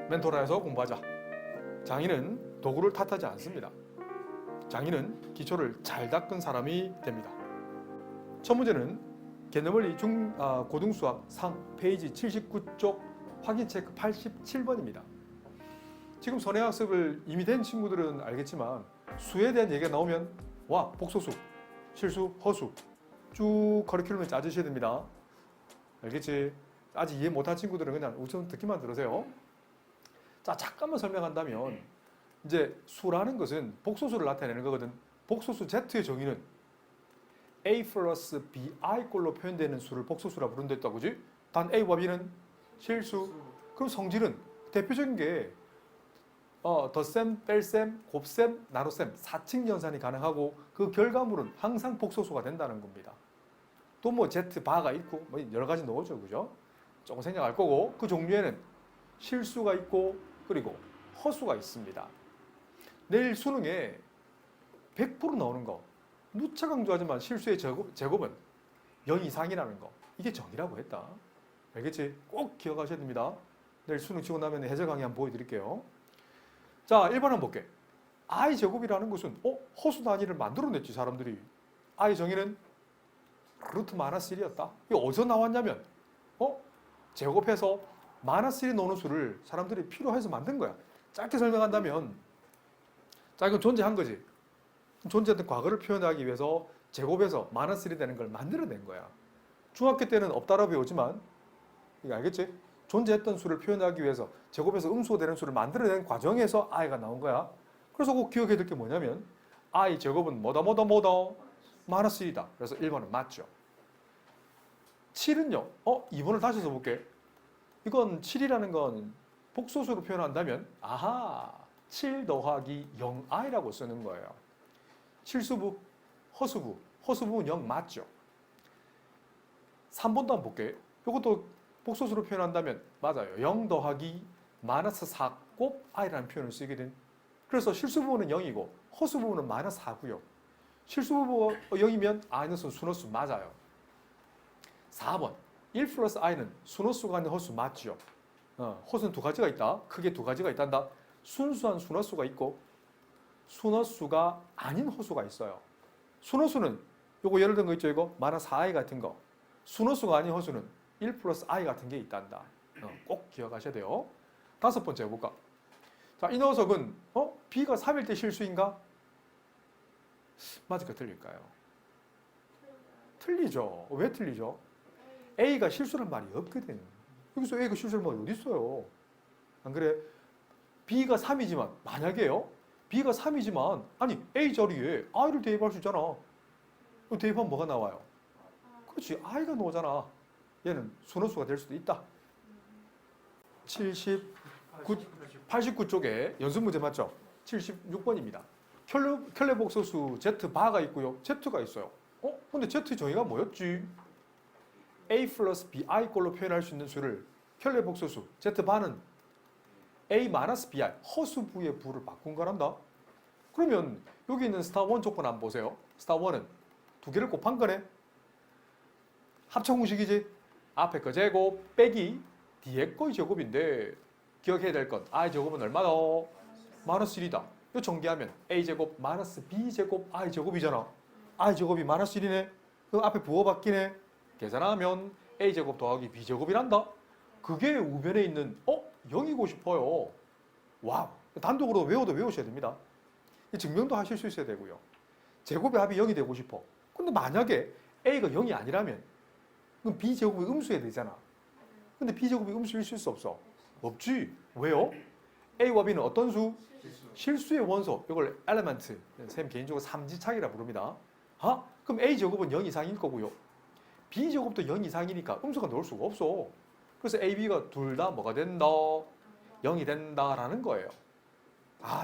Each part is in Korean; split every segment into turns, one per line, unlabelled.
멘토라에서 공부하자. 장인은 도구를 탓하지 않습니다. 장인은 기초를 잘 닦은 사람이 됩니다. 첫 문제는 개념원리 고등수학 상 페이지 79쪽 확인 체크 87번입니다. 지금 선행학습을 이미 된 친구들은 알겠지만 수에 대한 얘기가 나오면 와, 복소수, 실수, 허수 쭉 커리큘럼을 짜주셔야 됩니다. 알겠지? 아직 이해 못한 친구들은 그냥 우선 듣기만 들으세요. 자, 잠깐만 설명한다면 이제 수라는 것은 복소수를 나타내는 거거든. 복소수 Z의 정의는 A 플러스 BI 꼴로 표현되는 수를 복소수라 부른다 했다고, 그지? 단 A와 B는 실수. 그럼 성질은 대표적인 게 덧셈, 뺄셈, 곱셈, 나눗셈, 사칙 연산이 가능하고 그 결과물은 항상 복소수가 된다는 겁니다. 또 뭐 Z 바가 있고 뭐 여러 가지 넣어줘, 그죠? 조금 생각할 거고 그 종류에는 실수가 있고 그리고 허수가 있습니다. 내일 수능에 100% 나오는 거 누차 강조하지만 실수의 제곱은 0 이상이라는 거 이게 정의라고 했다. 알겠지? 꼭 기억하셔야 됩니다. 내일 수능 치고 나면 해설 강의 한번 보여드릴게요. 자, 1번 한번 볼게. I 제곱이라는 것은 허수 단위를 만들어냈지 사람들이. I 정의는 루트 마이너스 1이었다. 이게 어디서 나왔냐면 제곱해서 마이너스 1이 나오는 수를 사람들이 필요해서 만든 거야. 짧게 설명한다면 자, 이건 존재한 거지. 존재했던 과거를 표현하기 위해서 제곱해서 마이너스 1이 되는 걸 만들어낸 거야. 중학교 때는 없다라고 배우지만 이거 알겠지? 존재했던 수를 표현하기 위해서 제곱해서 음수가 되는 수를 만들어낸 과정에서 i가 나온 거야. 그래서 꼭 기억해야 될 게 뭐냐면 i 제곱은 뭐다 마이너스 1이다. 그래서 1번은 맞죠. 7은요. 2번을 다시 써볼게. 이건 7이라는 건 복소수로 표현한다면 7 더하기 0i라고 쓰는 거예요. 실수부, 허수부는 0 맞죠. 3번도 한번 볼게. 이것도 복소수로 표현한다면 맞아요. 0 더하기 마이너스 4 곱 i라는 표현을 쓰게 된. 그래서 실수부분은 0이고 허수부분은 마이너스 4고요. 실수부부가 0이면 i는 순허수 맞아요. 4번 1 플러스 i는 순허수가 아닌 허수 맞죠. 허수는 두 가지가 있다. 크게 두 가지가 있단다. 순수한 순허수가 있고 순허수가 아닌 허수가 있어요. 순허수는 요거 예를 든 거 있죠. 이거 마이너스 4i 같은 거. 순허수가 아닌 허수는 1 플러스 i 같은 게 있단다. 꼭 기억하셔야 돼요. 다섯 번째 볼까? 자, 이 녀석은 b가 3일 때 실수인가? 맞을까 틀릴까요? 틀리죠. 왜 틀리죠? a가 실수란 말이 없거든. 여기서 a가 실수란 말이 어디 있어요? 안 그래? b가 3이지만 만약에요. b가 3이지만 아니 a 자리에 i를 대입할 수 있잖아. 대입하면 뭐가 나와요? 그렇지. i가 나오잖아. 얘는 순허수가 될 수도 있다. 89쪽에 연습 문제 맞죠? 76번입니다. 켈레 복소수 Z 바가 있고요. Z가 있어요. 근데 Z 정의가 뭐였지? A 플러스 BI 꼴로 표현할 수 있는 수를 켈레 복소수 Z 바는 A 마이너스 BI 허수부의 부를 바꾼 거란다. 그러면 여기 있는 스타 1 조건 한번 보세요. 스타 1은 두 개를 곱한 거네. 합성 공식이지. 앞에 거 제곱 빼기 뒤에 거의 제곱인데 기억해야 될 건 i 제곱은 얼마다? 마이너스 1이다. 이거 전개하면 a 제곱 마이너스 b 제곱 i 제곱이잖아. i 제곱이 마이너스 1이네. 그 앞에 부호 바뀌네. 계산하면 a 제곱 더하기 b 제곱이란다. 그게 우변에 있는 0이고 싶어요. 와우. 단독으로 외워도 외우셔야 됩니다. 증명도 하실 수 있어야 되고요. 제곱의 합이 0이 되고 싶어. 근데 만약에 a가 0이 아니라면 그럼 b제곱이 음수해야 되잖아. 근데 b제곱이 음수일 수 없어. 없지. 왜요? a와 b는 어떤 수? 실수의 원소. 이걸 엘리먼트. 쌤 개인적으로 삼지창이라 부릅니다. 그럼 a제곱은 0 이상일 거고요. b제곱도 0 이상이니까 음수가 나올 수가 없어. 그래서 a, b가 둘 다 뭐가 된다? 0이 된다라는 거예요.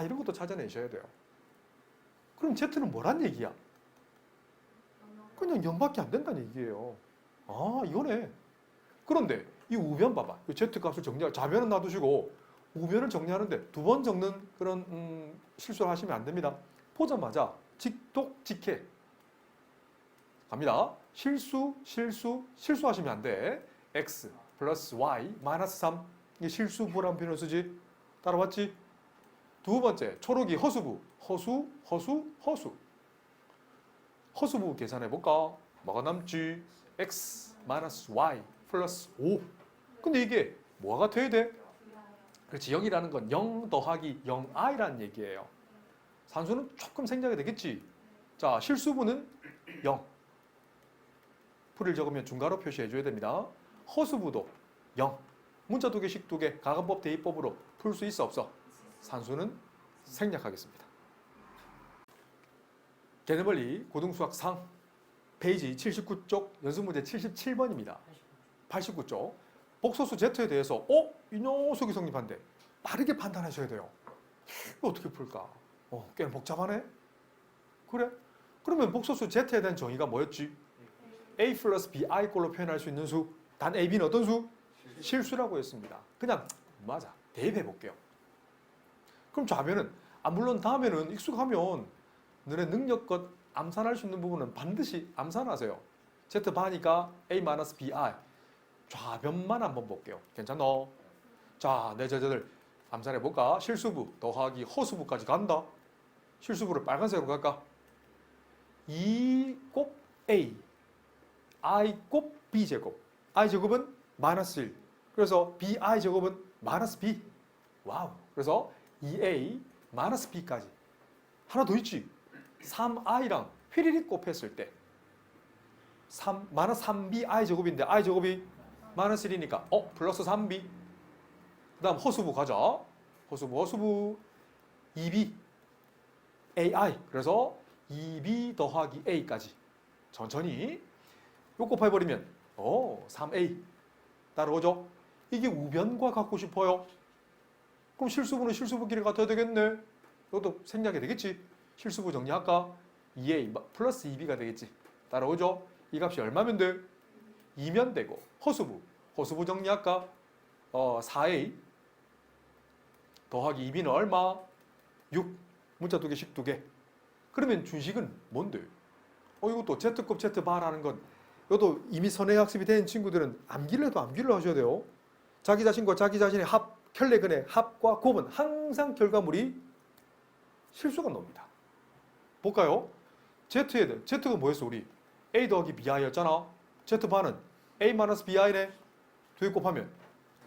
이런 것도 찾아내셔야 돼요. 그럼 z는 뭐란 얘기야? 그냥 0밖에 안 된다는 얘기예요. 이거네. 그런데 이 우변 봐봐. 이 z값을 정리할 좌변은 놔두시고 우변을 정리하는데 두 번 적는 그런 실수를 하시면 안 됩니다. 보자마자 직독직해. 갑니다. 실수하시면 안 돼. x 플러스 y 마이너스 3 이게 실수부란 표현을 쓰지. 따라왔지? 두 번째, 초록이 허수부. 허수부 계산해볼까? 뭐가 남지? x 마이너스 y 플러스 5. 근데 이게 뭐가 돼야 돼? 그렇지, 0이라는 건 0 더하기 0i라는 얘기예요. 산수는 조금 생략이 되겠지. 자, 실수부는 0. 풀을 적으면 중괄호 표시해줘야 됩니다. 허수부도 0. 문자 2개씩 2개, 가근법 대입법으로 풀 수 있어 없어? 산수는 생략하겠습니다. 개념원리 고등수학 상 페이지 79쪽 연습문제 77번입니다. 89쪽 복소수 Z에 대해서 이 녀석이 성립한대. 빠르게 판단하셔야 돼요. 이거 어떻게 풀까? 꽤 복잡하네? 그래? 그러면 복소수 Z에 대한 정의가 뭐였지? A 플러스 BI 꼴로 표현할 수 있는 수. 단 A, B는 어떤 수? 실수라고 했습니다. 그냥 맞아. 대입해 볼게요. 그럼 좌변은 물론 다음에는 익숙하면 너네 능력껏 암산할 수 있는 부분은 반드시 암산하세요. Z 바니까 A-BI. 좌변만 한번 볼게요. 괜찮나? 자, 내 제자들 암산해 볼까? 실수부 더하기 허수부까지 간다. 실수부를 빨간색으로 갈까? 2 곱 A, I 곱 B 제곱. I 제곱은 마이너스 1. 그래서 BI 제곱은 마이너스 B. 와우. 그래서 2A 마이너스 B까지. 하나 더 있지? 3i랑 휘리릭 곱했을 때 마이너스 3bi 제곱인데 i 제곱이 마이너스 1이니까 플러스 3b. 그 다음 허수부 가자. 허수부 2b ai. 그래서 2b 더하기 a까지 천천히 요 곱해버리면 3a 따라오죠. 이게 우변과 같고 싶어요. 그럼 실수부는 실수부끼리 같아야 되겠네. 이것도 생략이 되겠지. 실수부 정리할까? 2a 플러스 2b가 되겠지. 따라오죠? 이 값이 얼마면 돼? 2면 되고. 허수부 정리할까? 4a 더하기 2b는 얼마? 6. 문자 2개씩 2개. 그러면 준식은 뭔데? 이것도 Z급 Z바라는 건 이것도 이미 선행학습이 된 친구들은 암기를 해도 암기를 하셔야 돼요. 자기 자신과 자기 자신의 합, 켤레근의 합과 곱은 항상 결과물이 실수가 나옵니다. 볼까요? Z가 뭐였어 우리? A 더하기 BI였잖아. Z바는 A-BI네. 두 개 곱하면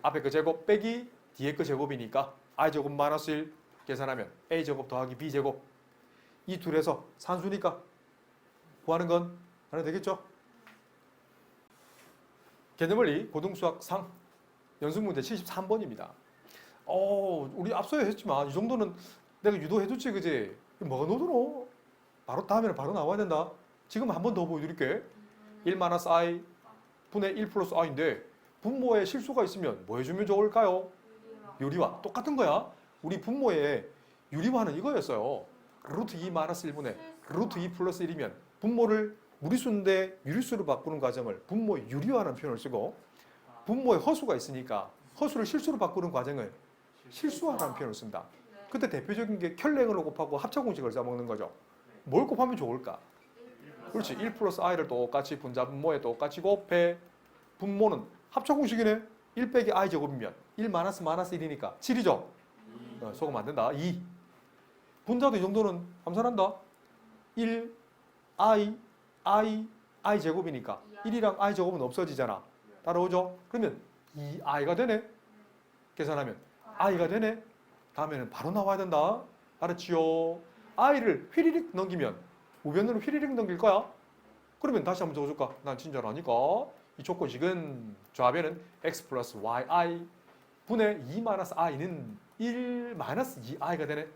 앞에 그 제곱 빼기 뒤에 그 제곱이니까 I제곱 마이너스 1 계산하면 A제곱 더하기 B제곱. 이 둘에서 산수니까 구하는 건 하나 되겠죠? 개념원리 고등수학 상 연습문제 73번입니다. 우리 앞서 했지만 이 정도는 내가 유도해줬지 그지? 뭐가 노드노? 바로 다음에는 바로 나와야 된다. 지금 한 번 더 보여드릴게. 1-i 분의 1 플러스 i인데 분모에 실수가 있으면 뭐 해주면 좋을까요? 유리화. 똑같은 거야. 우리 분모에 유리화는 이거였어요. 루트 2-1분의 루트 2 플러스 1이면 분모를 무리수인데 유리수로 바꾸는 과정을 분모 유리화라는 표현을 쓰고, 분모에 허수가 있으니까 허수를 실수로 바꾸는 과정을 실수화라는 표현을 쓴다. 그때 대표적인 게 켤레근을 곱하고 합차공식을 써먹는 거죠. 뭘 곱하면 좋을까? 그렇지. 1 플러스 i를 똑같이 분자 분모에 똑같이 곱해. 분모는 합차공식이네. 1 빼기 i 제곱이면 1 마이너스 1이니까 7이죠. 소금 안 된다. 2. 분자도 이 정도는 암산한다. 1 i 제곱이니까 1이랑 i 제곱은 없어지잖아. 따라오죠? 그러면 2i가 되네. 계산하면 i가 되네. 다음에는 바로 나와야 된다. 알았지요? i를 휘리릭 넘기면 우변으로 휘리릭 넘길 거야. 그러면 다시 한번 적어줄까? 난 친절하니까. 이 조건식은 좌변은 x 플러스 yi 분의 2-i는 1-2i가 되네.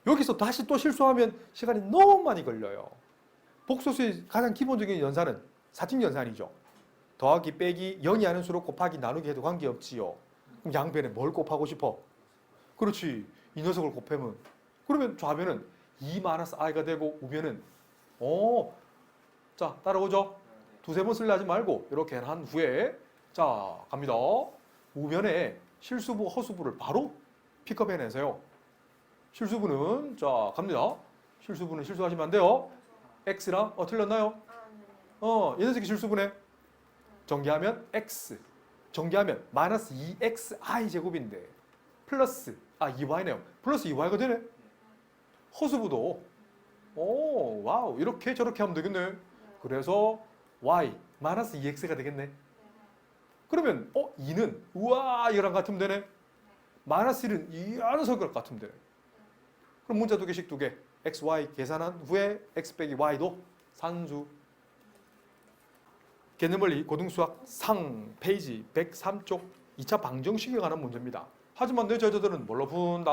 여기서 다시 또 실수하면 시간이 너무 많이 걸려요. 복소수의 가장 기본적인 연산은 사칙연산이죠. 더하기 빼기 0이 아닌 수로 곱하기 나누기 해도 관계없지요. 그럼 양변에 뭘 곱하고 싶어? 그렇지. 이 녀석을 곱하면. 그러면 좌변은 2-i가 되고 우변은 자 따라오죠. 두세 번 쓸려 하지 말고 이렇게 한 후에 자 갑니다. 우변에 실수부 허수부를 바로 픽업해내세요. 실수부는 자 갑니다. 실수부는 실수하시면 안 돼요. x랑 틀렸나요? 이 녀석이 실수부네. 전개하면 x. 전개하면 마이너스 2xi 제곱인데 플러스 2y네요. 플러스 2y가 되네. 허수부도 오 와우 이렇게 저렇게 하면 되겠네. 그래서 y 마이너스 2x가 되겠네. 그러면 2는 우와 이거랑 같으면 되네. 마이너스 1은 이하는 성격 같으면 되네. 그럼 문자 두 개씩 두 개. x, y 계산한 후에 x 빼기 y도 산수. 개념원리 고등수학 상 페이지 103쪽 2차 방정식에 관한 문제입니다. 하지만 내 저자들은 뭘로 푼다?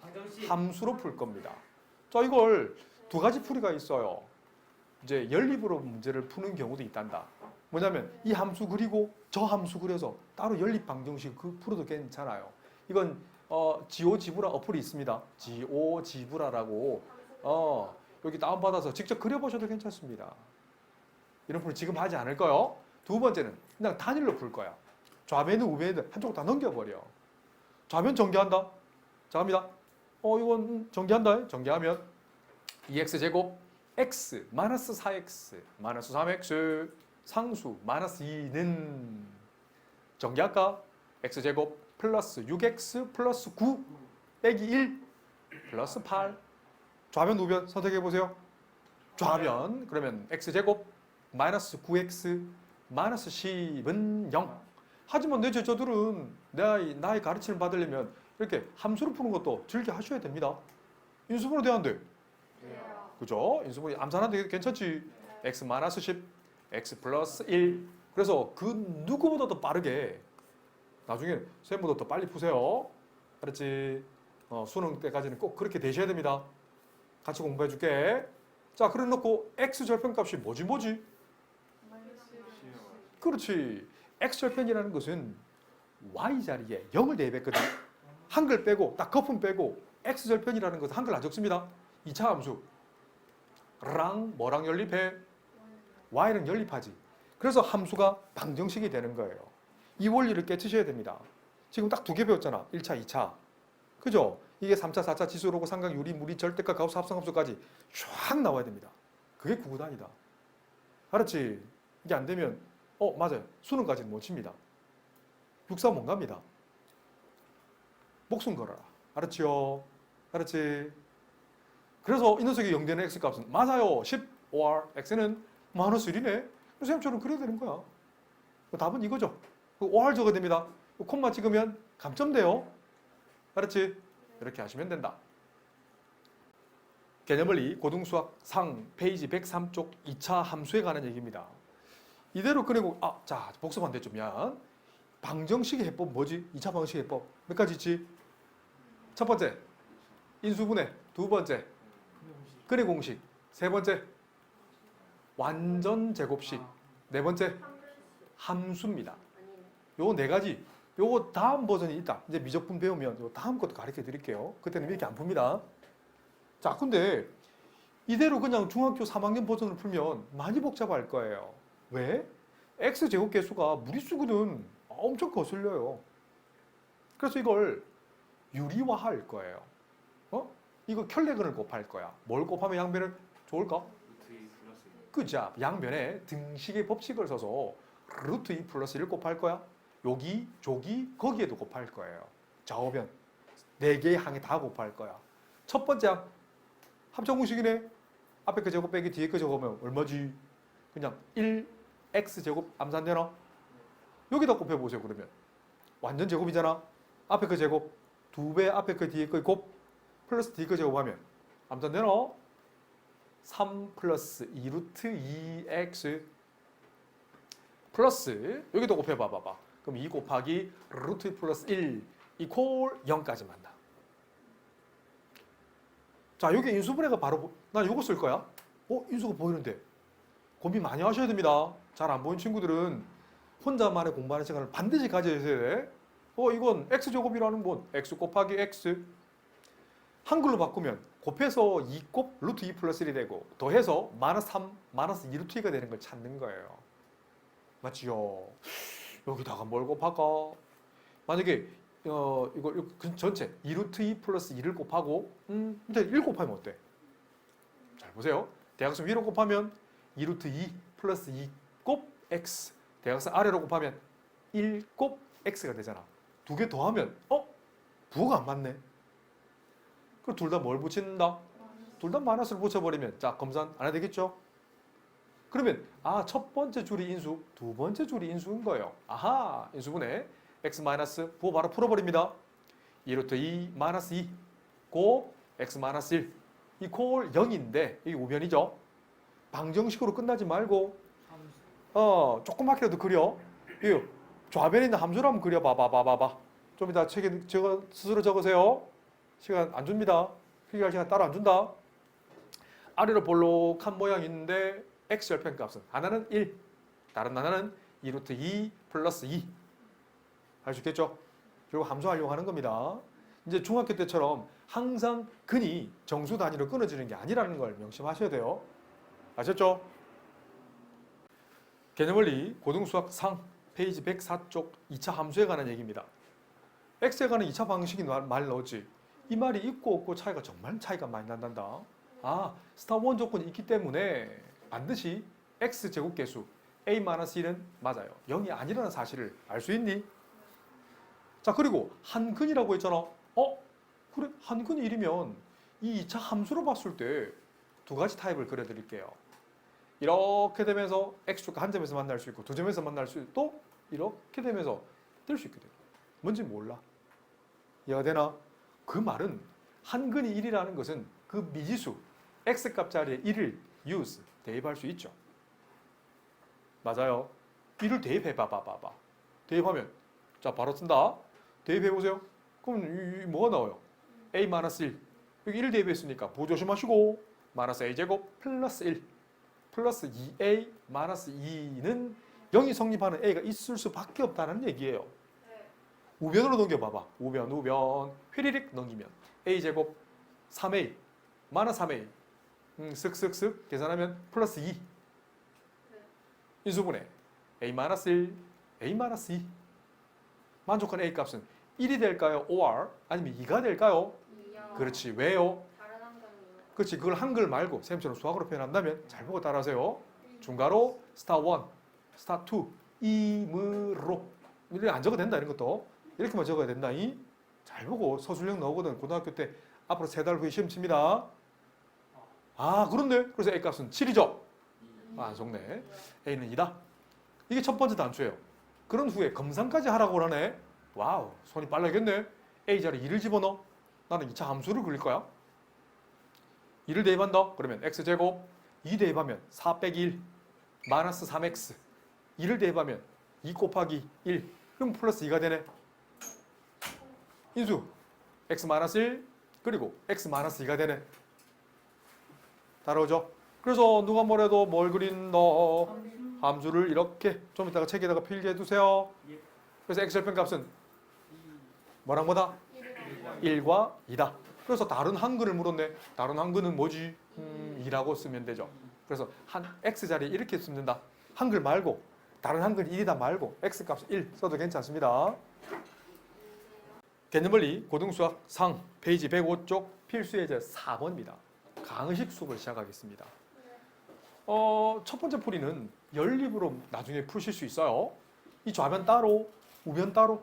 방정식.
함수로 풀 겁니다. 자, 이걸 두 가지 풀이가 있어요. 이제 연립으로 문제를 푸는 경우도 있단다. 뭐냐면 이 함수 그리고 저 함수 그려서 따로 연립 방정식 풀어도 괜찮아요. 이건 지오지브라 어플이 있습니다. 지오지브라라고 여기 다운받아서 직접 그려보셔도 괜찮습니다. 이런 풀 지금 하지 않을 거요. 두 번째는 그냥 단일로 풀 거야. 좌변은 우변은 한쪽으로 다 넘겨버려. 좌변 전개한다. 자 갑니다. 이건 전개한다. 전개하면 2x제곱 x 마이너스 4x 마이너스 3x 상수 마이너스 2는 전개할까? x제곱 플러스 6x 플러스 9 빼기 1 플러스 8 좌변 우변 선택해보세요. 좌변 그러면 x제곱 마이너스 9x 마이너스 10은 0. 하지만 내 제자들은 나의 가르침을 받으려면 이렇게 함수로 푸는 것도 즐겨 하셔야 됩니다. 인수분해 돼야 안 돼? 그죠? 인수분해 암산하는데 괜찮지? x 마이너스 10, x 플러스 1. 그래서 그 누구보다도 빠르게 나중에 쌤보다 더 빨리 푸세요. 알았지? 수능 때까지는 꼭 그렇게 되셔야 됩니다. 같이 공부해 줄게. 자, 그래 놓고 x 절편값이 뭐지? 그렇지. x 절편이라는 것은 y 자리에 0을 대입했거든. 한글 빼고 딱 거품 빼고 x 절편이라는 것은 한글 안 적습니다. 2차 함수 랑 뭐랑 연립해? y랑 연립하지. 그래서 함수가 방정식이 되는 거예요. 이 원리를 깨치셔야 됩니다. 지금 딱 두 개 배웠잖아. 1차, 2차. 그죠? 이게 3차, 4차 지수로고 삼각, 유리, 무리, 절대값, 가우스 합성함수까지 쫙 나와야 됩니다. 그게 구구단이다. 알았지? 이게 안 되면 맞아요. 수능까지는 못 칩니다. 육사 못 갑니다. 목숨 걸어라. 알았지요? 알았지? 그래서 이 녀석이 0되는 x값은 맞아요. 10 or x는 마이너스 1이네. 선생님처럼 그려야 되는 거야. 답은 이거죠. or 적어야 됩니다. 콤마 찍으면 감점돼요. 알았지? 이렇게 하시면 된다. 개념원리 고등수학 상 페이지 103쪽 2차 함수에 관한 얘기입니다. 이대로 그리고 자 복습 안 됐죠. 미안. 방정식의 해법 뭐지? 2차 방정식의 해법 몇 가지 있지? 첫 번째 인수분해, 두 번째 근해 공식, 세 번째 완전 제곱식, 네 번째 함수입니다. 요 네 가지. 요거 다음 버전이 있다. 이제 미적분 배우면 요 다음 것도 가르쳐 드릴게요. 그때는 이렇게 안 풉니다. 자, 근데 이대로 그냥 중학교 3학년 버전을 풀면 많이 복잡할 거예요. 왜? x제곱 개수가 무리수거든. 엄청 거슬려요. 그래서 이걸 유리화할 거예요. 이거 켤레근을 곱할 거야. 뭘 곱하면 양변은 좋을까? 그죠? 양변에 등식의 법칙을 써서 루트 2 플러스 1을 곱할 거야. 여기, 저기, 거기에도 곱할 거예요. 좌우변 4개의 항에 다 곱할 거야. 첫 번째 항 합성공식이네. 앞에 그 제곱 빼기 뒤에 그 제곱하면 얼마지? 그냥 1x제곱 암산되나? 여기다 곱해보세요. 그러면 완전 제곱이잖아. 앞에 그 제곱 2배 앞에 그 뒤에 그 곱 플러스 뒤에 그 제곱하면 암산되나? 3 플러스 2루트 2x 플러스 여기도 곱해봐봐. 그럼 2 곱하기 루트 2 플러스 1 이퀄 0까지 만나. 자, 여기 인수분해가 바로 난 이거 쓸 거야. 인수가 보이는데 고민 많이 하셔야 됩니다. 잘 안 보이는 친구들은 혼자만의 공부하는 시간을 반드시 가져야 돼. 이건 x제곱이라는 건 x 곱하기 x. 한글로 바꾸면 곱해서 2곱 루트 2 플러스 1이 되고 더해서 마이너스 3, 마이너스 2 루트 2가 되는 걸 찾는 거예요. 맞지요? 여기다가 뭘 곱할까? 만약에 이거 전체 2루트 2 플러스 2를 곱하고 밑에 1 곱하면 어때? 잘 보세요. 대각선 위로 곱하면 2루트 2 플러스 2 곱 x. 대각선 아래로 곱하면 1 곱 x가 되잖아. 두 개 더하면 부호가 안 맞네. 그럼 둘 다 뭘 붙인다? 둘 다 마이너스를 붙여버리면 자 검산 안 해야 되겠죠? 그러면 첫 번째 줄이 인수, 두 번째 줄이 인수인 거예요. 아하, 인수분해 x 마이너스 부호 바로 풀어버립니다. 2루트 2 마이너스 2 고 x 마이너스 1 이 콜 0인데 이게 우변이죠. 방정식으로 끝나지 말고 조그맣게라도 그려. 이 좌변에 있는 함수를 한번 그려봐. 좀 이따 책에 스스로 적으세요. 시간 안 줍니다. 필기할 시간 따로 안 준다. 아래로 볼록한 모양이 있는데 x 절편값은 하나는 1, 다른 하나는 2루트 2 플러스 2. 할 수 있겠죠? 그리고 함수하려고 하는 겁니다. 이제 중학교 때처럼 항상 근이 정수 단위로 끊어지는 게 아니라는 걸 명심하셔야 돼요. 아셨죠? 개념원리 고등수학 상 페이지 104쪽 2차 함수에 관한 얘기입니다. x에 관한 2차 방식이 말 넣었지. 이 말이 있고 없고 정말 차이가 많이 난단다. 스타 원 조건이 있기 때문에 반드시 x제곱계수 a-1은 맞아요. 0이 아니라는 사실을 알 수 있니? 자, 그리고 한 근이라고 했잖아. 그래, 한 근이 1이면 이 2차 함수로 봤을 때 두 가지 타입을 그려드릴게요. 이렇게 되면서 x축과 한 점에서 만날 수 있고 두 점에서 만날 수 있고 또 이렇게 되면서 뜰 수 있게 돼요. 뭔지 몰라. 이해가 되나? 그 말은 한 근이 1이라는 것은 그 미지수 x값 자리에 1을 use, 대입할 수 있죠. 맞아요. 1을 대입해 봐봐. 대입하면 자 바로 쓴다. 대입해 보세요. 그럼 뭐가 나와요? a-1 여기 1 대입했으니까 부호 조심하시고 마이너스 a제곱 플러스 1 플러스 2a 마이너스 2는 0이 성립하는 a가 있을 수밖에 없다는 얘기예요. 우변으로 넘겨봐봐. 우변 휘리릭 넘기면 a제곱 3a 마이너스 3a 쓱쓱쓱 계산하면 플러스 2 인수분해 a-1 a-2 만족한 a 값은 1이 될까요? or 아니면 2가 될까요?
2요.
그렇지. 왜요?
다른 환경이요.
그렇지. 그걸 한글 말고 쌤처럼 수학으로 표현한다면 잘 보고 따라하세요. 중괄호 스타 1, 스타 2 임으로 이렇게 안 적어도 된다. 이런 것도 이렇게만 적어야 된다. 잘 보고 서술형 나오거든. 고등학교 때 앞으로 3달 후에 시험 칩니다. 그렇네. 그래서 a 값은 7이죠. 안 속네. a는 2다. 이게 첫 번째 단추예요. 그런 후에 검산까지 하라고 하네. 와우, 손이 빨라겠네. a 자리에 2를 집어넣어. 나는 2차 함수를 그릴 거야. 2를 대입한다. 그러면 x제곱 2 대입하면 4 빼기 1 마이너스 3x 2를 대입하면 2 곱하기 1 그럼 플러스 2가 되네. 인수 x 마이너스 1 그리고 x 마이너스 2가 되네. 따라오죠? 그래서 누가 뭐래도 뭘 그린다? 함수를 이렇게 좀 이따가 책에다가 필기해 두세요. 그래서 x 절편 값은 뭐랑 뭐다? 1과 2다. 그래서 다른 한글을 물었네. 다른 한글은 뭐지? 2라고 쓰면 되죠. 그래서 한 x 자리에 이렇게 쓰면 된다. 한글 말고 다른 한글 1이다 말고 x 값 1 써도 괜찮습니다. 개념원리 고등수학 상 페이지 105쪽 필수 예제 4번입니다. 강의식 수업을 시작하겠습니다. 첫 번째 풀이는 연립으로 나중에 푸실 수 있어요. 이 좌변 따로, 우변 따로.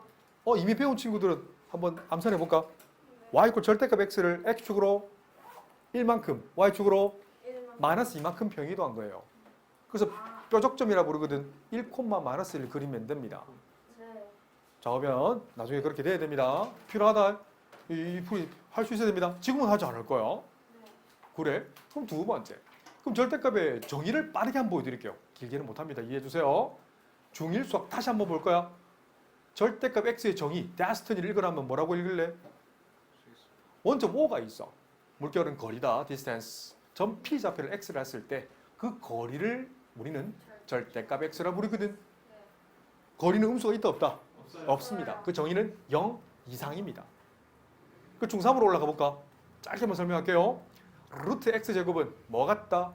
이미 배운 친구들은 한번 암산해 볼까? y 절대값 x를 x축으로 1만큼, y축으로 마이너스 2만큼 평이도한 거예요. 그래서 뾰족점이라 부르거든. 1, 마이너스 1을 그리면 됩니다. 좌우변 나중에 그렇게 돼야 됩니다. 필요하다. 이 풀이 할 수 있어야 됩니다. 지금은 하지 않을 거야. 그래? 그럼 두 번째. 그럼 절대값의 정의를 빠르게 한번 보여드릴게요. 길게는 못합니다. 이해해 주세요. 중1 수학 다시 한번 볼 거야. 절대값 x의 정의, 데스티니를 읽으라면 뭐라고 읽을래? 원점 O가 있어. 물결은 거리다, distance. 점 P 좌표를 x를 했을 때 그 거리를 우리는 절대값 x라 부르거든. 거리는 음수가 있다 없다? 없습니다. 그 정의는 0 이상입니다. 그 중3으로 올라가 볼까? 짧게만 설명할게요. 루트 x제곱은 뭐 같다?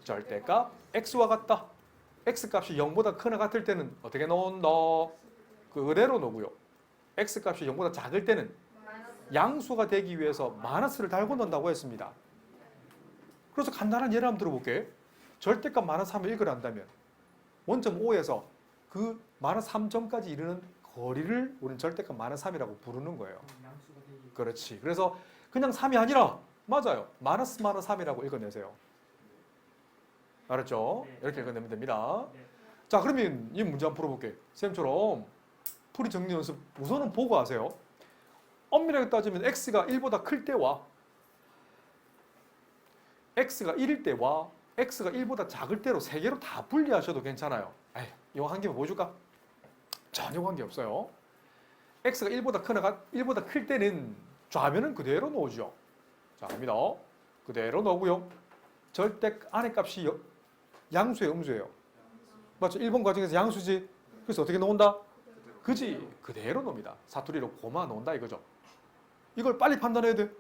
절대값 x와 같다. x값이 0보다 크나 같을 때는 어떻게 넣는다? 그대로 놓고요. x값이 0보다 작을 때는 양수가 되기 위해서 마이너스를 달고 넣는다고 했습니다. 그래서 간단한 예를 한번 들어볼게. 절대값 마이너스 3을 읽으란다면 원점 O에서 그 마이너스 3점까지 이르는 거리를 우리는 절대값 마이너스 3이라고 부르는 거예요. 그렇지. 그래서 그냥 3이 아니라 맞아요. 마이너스 3이라고 읽어내세요. 알았죠?
네.
이렇게 읽어내면 됩니다.
네.
자, 그러면 이 문제 한번 풀어볼게. 쌤처럼 풀이 정리 연습 우선은 보고 하세요. 엄밀하게 따지면 x가 1보다 클 때와 x가 1일 때와 x가 1보다 작을 때로 세 개로 다 분리하셔도 괜찮아요. 에이, 이거 한 개만 보여줄까? 전혀 관계없어요. x가 1보다 클 때는 좌변은 그대로 놓으죠. 자, 갑니다. 그대로 놓고요. 절대 안의 값이 양수예요, 음수예요? 맞죠? 1번 과정에서 양수지. 그래서 어떻게 놓은다? 그지? 그대로 놓습니다. 사투리로 고마 놓는다 이거죠. 이걸 빨리 판단해야 돼.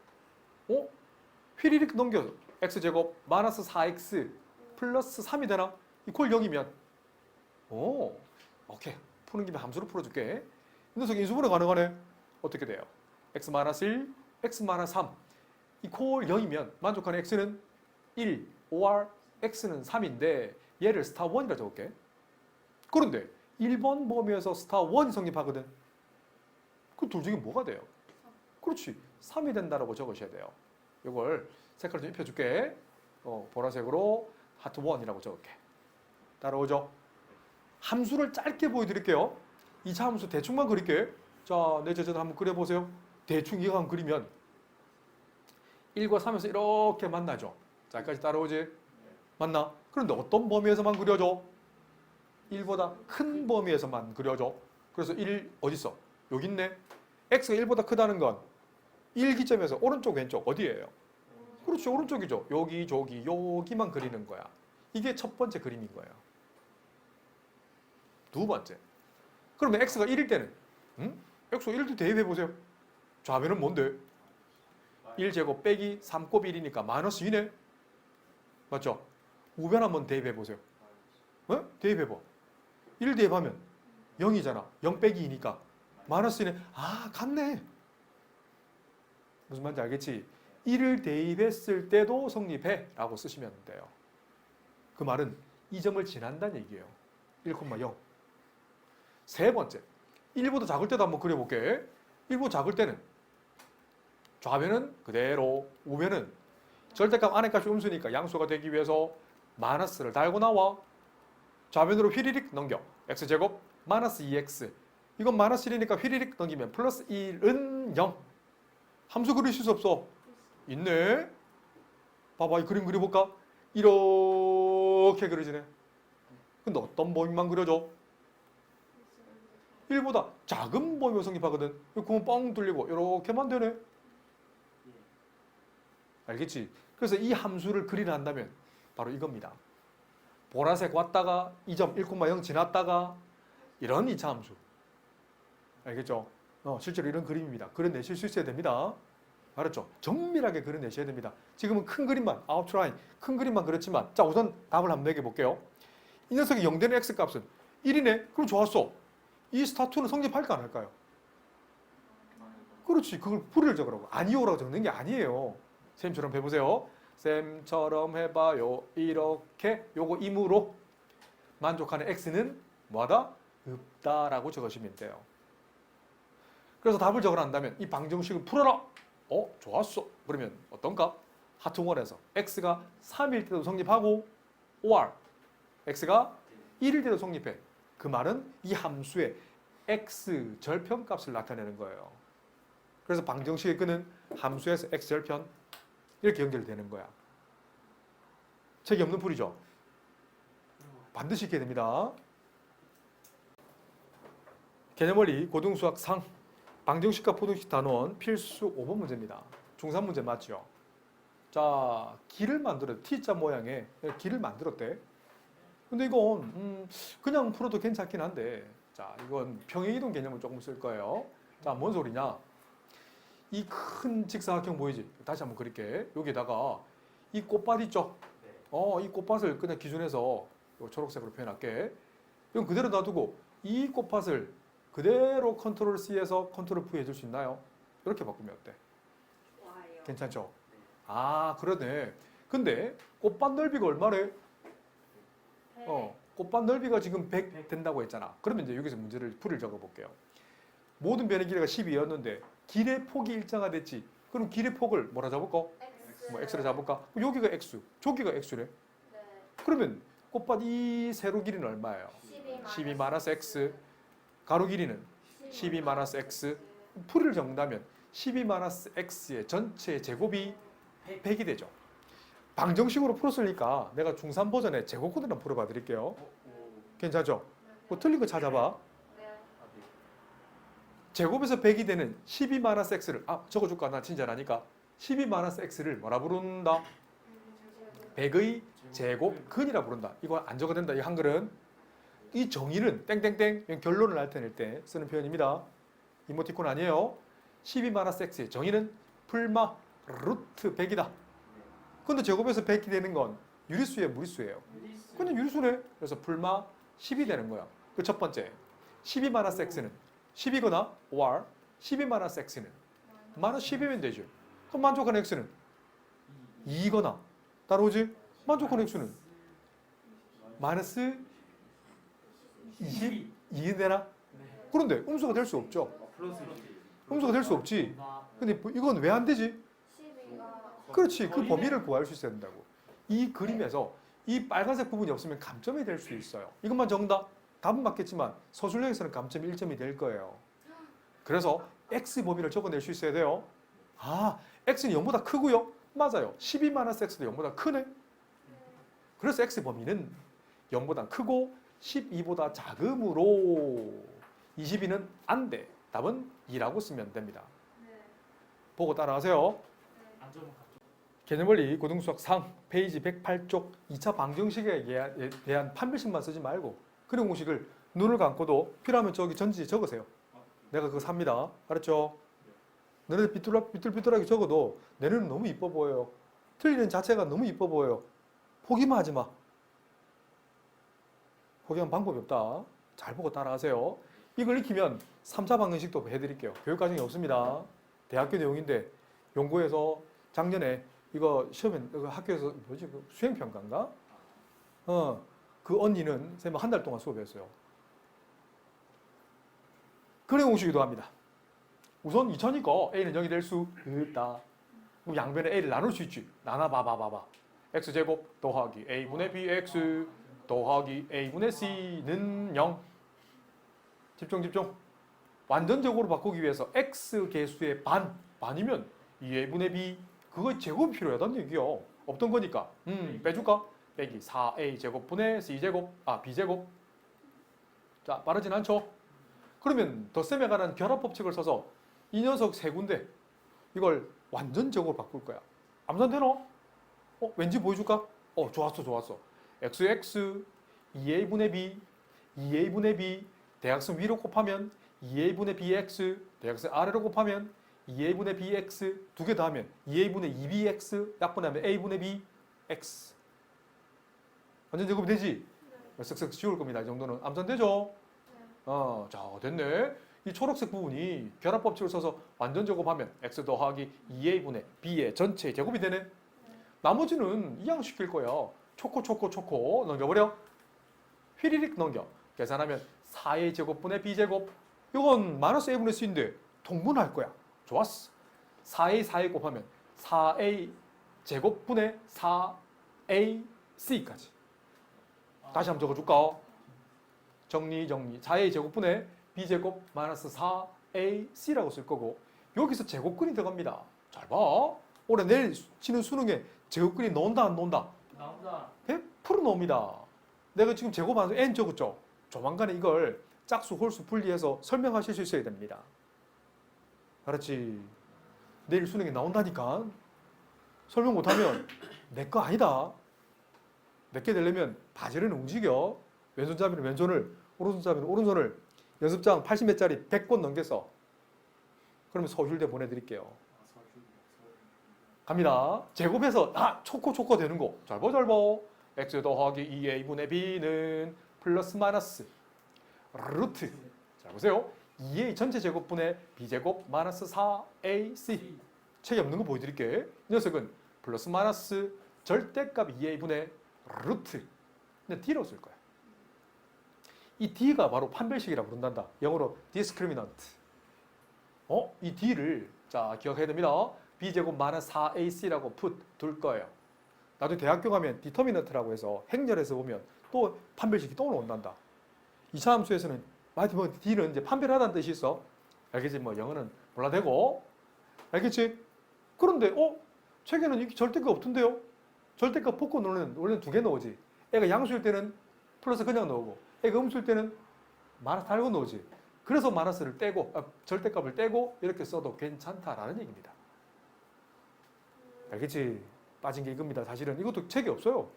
휘리릭 넘겨. x제곱 마이너스 4x 플러스 3이 되나? 이퀄 0이면 오케이. 푸는 김에 함수로 풀어줄게. 이 녀석이 인수분해 가능하네. 어떻게 돼요? x 마이너스 1, x 마이너스 3 이퀄 0이면 만족하는 x는 1, or x는 3인데 얘를 스타 1이라 적을게. 그런데 1번 범위에서 스타 1이 성립하거든. 그 둘 중에 뭐가 돼요? 그렇지. 3이 된다라고 적으셔야 돼요. 이걸 색깔 좀 입혀줄게. 보라색으로 하트 1이라고 적을게. 따라오죠? 함수를 짧게 보여드릴게요. 2차 함수 대충만 그릴게. 자, 내 제자들 한번 그려보세요. 대충 이거 그리면 1과 3에서 이렇게 만나죠. 자, 여기까지 따라오지? 맞나? 그런데 어떤 범위에서만 그려져? 1보다 큰 범위에서만 그려져. 그래서 1 어딨어? 여기 있네. x가 1보다 크다는 건 1기점에서 오른쪽 왼쪽 어디예요? 그렇죠. 오른쪽이죠. 여기 저기 여기만 그리는 거야. 이게 첫 번째 그림인 거예요. 두 번째. 그러면 x가 1일 때는 x가 1일 때 대입해 보세요. 좌변은 뭔데? 1제곱 빼기 3 곱이 1이니까 마이너스 2네. 맞죠? 우변 한번 대입해 보세요. 대입해 봐. 1 대입하면 0이잖아. 0 빼기 2니까 마이너스 2네. 아, 같네. 무슨 말인지 알겠지? 1을 대입했을 때도 성립해 라고 쓰시면 돼요. 그 말은 이 점을 지난다는 얘기예요. 1,0. 세 번째, 1보다 작을 때도 한번 그려볼게. 1보다 작을 때는 좌변은 그대로, 우변은 절대값 안의 값이 음수니까 양수가 되기 위해서 마이너스를 달고 나와. 좌변으로 휘리릭 넘겨. x제곱 마이너스 2x. 이건 마이너스 1이니까 휘리릭 넘기면 플러스 1은 0. 함수 그리실 수 없어. 있네. 봐봐, 이 그림 그려볼까? 이렇게 그려지네. 근데 어떤 범위만 그려져? 1보다 작은 범위로 성립하거든. 구멍 뻥 뚫리고 이렇게만 되네. 알겠지? 그래서 이 함수를 그리한다면 바로 이겁니다. 보라색 왔다가 2점 1,0 지났다가 이런 2차 함수. 알겠죠? 실제로 이런 그림입니다. 그려내실 수 있어야 됩니다. 알았죠? 정밀하게 그려내셔야 됩니다. 지금은 큰 그림만, 아웃라인, 큰 그림만 그렸지만 자, 우선 답을 한번 매겨볼게요. 이 녀석이 0 되는 x값은 1이네? 그럼 좋았어. 이 스타2는 성립할까 안 할까요? 그렇지. 그걸 풀이를 적으라고. 아니오라고 적는 게 아니에요. 쌤처럼 해보세요. 쌤처럼 해봐요. 이렇게 요거 임으로 만족하는 x는 뭐하다? 없다라고 적으시면 돼요. 그래서 답을 적어낸다면 이 방정식을 풀어라. 좋았어. 그러면 어떤 값? 하트원에서 x가 3일 때도 성립하고 or x가 1일 때도 성립해. 그 말은 이 함수의 x 절편값을 나타내는 거예요. 그래서 방정식의 끈은 함수에서 x 절편 이렇게 연결되는 거야. 책이 없는 풀이죠. 반드시 있게 됩니다. 개념원리 고등수학 상 방정식과 포동식 단원 필수 5번 문제입니다. 중3 문제 맞죠? 자, 길을 만들어 T자 모양의 길을 만들었대. 근데 이건 그냥 풀어도 괜찮긴 한데 자, 이건 평행이동 개념을 조금 쓸 거예요. 자, 뭔 소리냐? 이 큰 직사각형 보이지? 다시 한번 그릴게. 여기다가 이 꽃밭 있죠? 이 꽃밭을 그냥 기준해서 초록색으로 표현할게. 이건 그대로 놔두고 이 꽃밭을 그대로 컨트롤 C에서 컨트롤 V 해줄 수 있나요? 이렇게 바꾸면 어때?
좋아요.
괜찮죠? 아, 그러네. 근데 꽃밭 넓이가 얼마래? 꽃밭 넓이가 지금 100 된다고 했잖아. 그러면 이제 여기서 문제를 풀을 적어 볼게요. 모든 변의 길이가 12였는데 길의 폭이 일정화됐지. 그럼 길의 폭을 뭐라 잡을까?
X.
뭐 x로 잡을까? 그럼 여기가 x, 저기가 x래.
네.
그러면 꽃밭 이 세로 길이는 얼마예요? 12 마이너스 x. 가로 길이는 12 마이너스 x. 풀이를 적는다면 12 마이너스 x의 전체 제곱이 100이 되죠. 방정식으로 풀었으니까 내가 중3 버전의 제곱코드 한번 풀어봐 드릴게요. 괜찮죠? 뭐 틀린 거 찾아봐.
네.
제곱에서 100이 되는 12 마이너스 x를 적어줄까? 나 친절하니까 12 마이너스 x를 뭐라 부른다? 100의 제곱근이라 부른다. 이거 안 적어도 된다. 이 한글은. 이 정의는 땡땡땡 이건 결론을 나타낼 때 쓰는 표현입니다. 이모티콘 아니에요. 12 마이너스 x의 정의는 풀마 루트 100이다. 근데 제곱에서 100이 되는 건 유리수예요, 무리수예요? 그냥 유리수네. 그래서 풀마 10이 되는 거야. 그 첫 번째 12 마이너스 x는 10이거나 or 12 마이너스 x는 마이너스 10이면 되죠. 그럼 만족한 x는 2거나 따라오지? 만족한 x는 마이너스 22는 되나? 그런데 음수가 될 수 없죠. 음수가 될 수 없지. 근데 이건 왜 안 되지?
12가
그렇지. 그 범위를 구할 수 있어야 된다고. 이 그림에서 이 빨간색 부분이 없으면 감점이 될 수 있어요. 이것만 정답? 답은 맞겠지만 서술형에서는 감점이 1점이 될 거예요. 그래서 x 범위를 적어낼 수 있어야 돼요. x는 0보다 크고요. 맞아요. 12-x도 0보다 크네. 그래서 x 범위는 0보다 크고 12보다 작으므로 22는 안 돼. 답은 2라고 쓰면 됩니다.
네.
보고 따라하세요.
안 좋으면 갑자기.
개념원리 고등수학 3 페이지 108쪽 2차 방정식에 대한 판별식만 쓰지 말고 그런 공식을 눈을 감고도 필요하면 저기 전지 적으세요. 내가 그거 삽니다. 알았죠? 너네들 삐뚤삐뚤하게 적어도 내 눈은 너무 이뻐 보여요. 틀리는 자체가 너무 이뻐 보여요. 포기만 하지 마. 포기하면 방법이 없다. 잘 보고 따라하세요. 이걸 익히면 3차 방정식도 해드릴게요. 교육과정이 없습니다. 대학교 내용인데 연구에서 작년에 이거 시험에 이거 학교에서 뭐지 그 수행평가인가? 그 언니는 선생님 한 달 동안 수업했어요. 그런 공식이기도 합니다. 우선 2차니까 a는 0이 될 수 있다. 그럼 양변에 a를 나눌 수 있지. 나눠봐봐. x제곱 더하기 a분의 bx 더하기 a분의 c는 0. 집중. 완전적으로 바꾸기 위해서 x 개수의 반이면 2a분의 b 그거 제곱이 필요하다는 얘기요. 없던 거니까. 빼줄까? 빼기 4a 제곱분의 c제곱 b제곱. 자, 빠르진 않죠? 그러면 덧셈에 관한 결합법칙을 써서 이 녀석 세 군데 이걸 완전적으로 바꿀 거야. 암산 되나? 왠지 보여줄까? 좋았어. xx 2a분의 b 2a분의 b 대각선 위로 곱하면 2a분의 bx 대각선 아래로 곱하면 2a분의 bx 두 개 더하면 2a분의 2bx 약분하면 a분의 bx 완전 제곱이 되지? 쓱쓱 지울 겁니다. 이 정도는 암산되죠? 자 됐네. 이 초록색 부분이 결합법칙을 써서 완전 제곱하면 x 더하기 2a분의 b의 전체 제곱이 되네. 나머지는 이항시킬 거야. 초코 넘겨버려. 휘리릭 넘겨. 계산하면 4a 제곱분의 b제곱. 이건 마이너스 a분의 c인데 통분할 거야. 좋았어. 4a 곱하면 4a 제곱분의 4ac까지. 다시 한번 적어줄까? 정리. 4a 제곱분의 b제곱 마이너스 4ac라고 쓸 거고 여기서 제곱근이 들어갑니다. 잘 봐. 올해 내일 치는 수능에 제곱근이 나온다 안 나온다?
나온다.
100% 나옵니다. 내가 지금 제곱하면서 n 적었죠? 조만간에 이걸 짝수, 홀수 분리해서 설명하실 수 있어야 됩니다. 알았지? 내일 수능에 나온다니까. 설명 못하면 내 거 아니다. 내게 되려면 바지를 움직여. 왼손잡이는 왼손을, 오른손잡이는 오른손을 연습장 80매짜리 100권 넘겨서 그러면 서울대 보내드릴게요. 갑니다. 제곱해서 초코 되는 거. 잘 봐. x 더하기 2a분의 b는 플러스 마이너스 루트. 자 보세요. 2a 전체 제곱분의 b제곱 마이너스 4ac. 책이 없는 거 보여드릴게. 이 녀석은 플러스 마이너스 절대값 2a분의 루트. 근데 d로 쓸 거야. 이 d가 바로 판별식이라고 부른단다. 영어로 discriminant. 이 D를 자 기억해야 됩니다. B제곱 마이너스 4AC라고 둘 거예요. 나중에 대학교 가면 디터미넌트라고 해서 행렬에서 보면 또 판별식이 또 나온단다. 2차 함수에서는 뭐 D는 이제 판별하다는 뜻이 있어. 알겠지? 뭐 영어는 몰라되고. 알겠지? 그런데 책에는 이게 절대값 없던데요? 절대값 뽑고 원래는 2개 넣지. 애가 양수일 때는 플러스 그냥 넣고 애가 음수일 때는 마이너스 달고 넣지. 그래서 마이너스를 떼고 절대값을 떼고 이렇게 써도 괜찮다라는 얘기입니다. 알겠지? 빠진 게 이겁니다. 사실은 이것도 책이 없어요.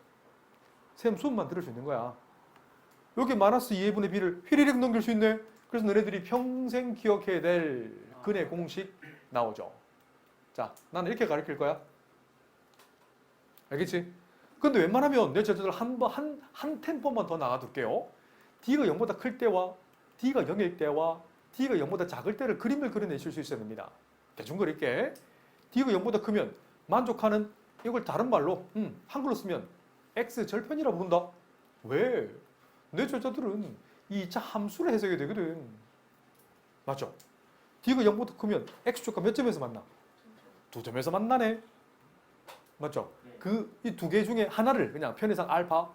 셈 수업만 들을 수 있는 거야. 여기 마이너스 2분의 b를 휘리릭 넘길 수 있네. 그래서 너네들이 평생 기억해야 될 근의 공식 나오죠. 자, 나는 이렇게 가르칠 거야. 알겠지? 근데 웬만하면 내 제자들 한 템포만 더 나가둘게요. D가 0보다 클 때와 D가 0일 때와 D가 0보다 작을 때를 그림을 그려내실 수 있어야 됩니다. 대충 그릴게. D가 0보다 크면 만족하는 이걸 다른 말로 한글로 쓰면 X 절편이라고 부른다. 왜? 내 제자들은 2차 함수를 해석해야 되거든. 맞죠? D가 0보다 크면 X축과 몇 점에서 만나? 2점에서 만나네. 맞죠? 이 2개 중에 하나를 그냥 편의상 알파,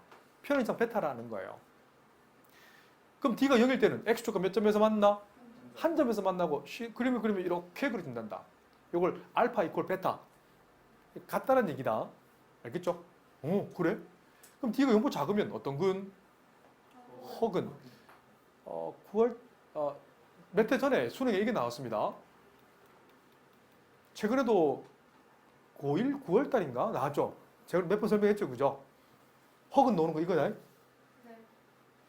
편의상 베타라는 거예요. 그럼 D가 0일 때는 X축과 몇 점에서 만나? 한 점에서 만나고 그림을 그리면 이렇게 그려진단다. 이걸 알파 이퀄 베타. 같다는 얘기다. 알겠죠? 그래? 그럼 D가 0보다 작으면 어떤 근? 허근. 9월 몇 해 전에 수능에 이게 나왔습니다. 최근에도 고1 9월 달인가 나왔죠. 제가 몇 번 설명했죠, 그죠? 허근 나오는 거 이거야. 네.